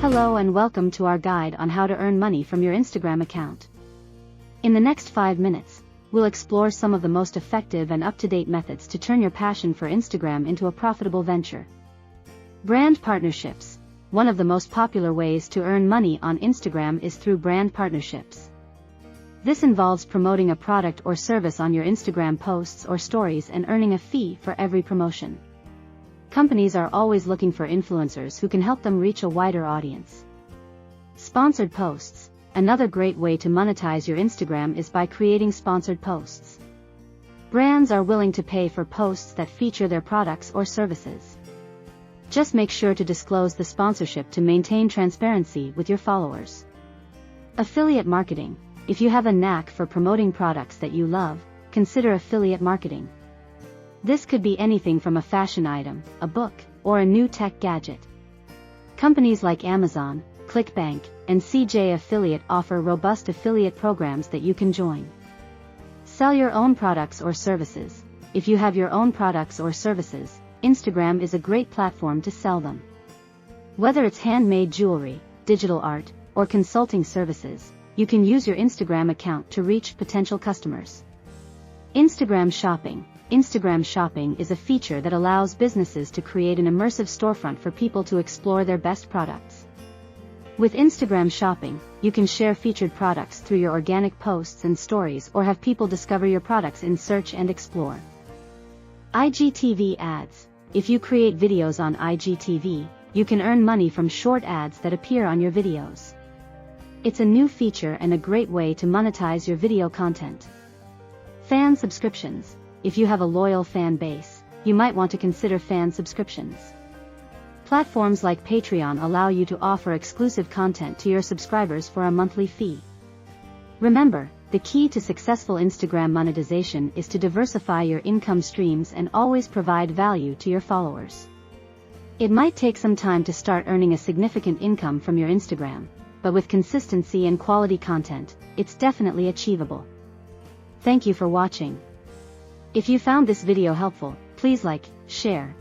Hello and welcome to our guide on how to earn money from your Instagram account. In the next 5 minutes, we'll explore some of the most effective and up-to-date methods to turn your passion for Instagram into a profitable venture. Brand partnerships. One of the most popular ways to earn money on Instagram is through brand partnerships. This involves promoting a product or service on your Instagram posts or stories and earning a fee for every promotion. Companies are always looking for influencers who can help them reach a wider audience. Sponsored posts. Another great way to monetize your Instagram is by creating sponsored posts. Brands are willing to pay for posts that feature their products or services. Just make sure to disclose the sponsorship to maintain transparency with your followers. Affiliate marketing. If you have a knack for promoting products that you love, consider affiliate marketing. This could be anything from a fashion item, a book, or a new tech gadget. Companies like Amazon, ClickBank, and CJ Affiliate offer robust affiliate programs that you can join. Sell your own products or services. If you have your own products or services, Instagram is a great platform to sell them. Whether it's handmade jewelry, digital art, or consulting services, you can use your Instagram account to reach potential customers. Instagram shopping. Instagram shopping is a feature that allows businesses to create an immersive storefront for people to explore their best products. With Instagram shopping, you can share featured products through your organic posts and stories or have people discover your products in search and explore. IGTV ads. If you create videos on IGTV, you can earn money from short ads that appear on your videos. It's a new feature and a great way to monetize your video content. Fan subscriptions. If you have a loyal fan base, you might want to consider fan subscriptions. Platforms like Patreon allow you to offer exclusive content to your subscribers for a monthly fee. Remember, the key to successful Instagram monetization is to diversify your income streams and always provide value to your followers. It might take some time to start earning a significant income from your Instagram, but with consistency and quality content, it's definitely achievable. Thank you for watching. If you found this video helpful, please like, share,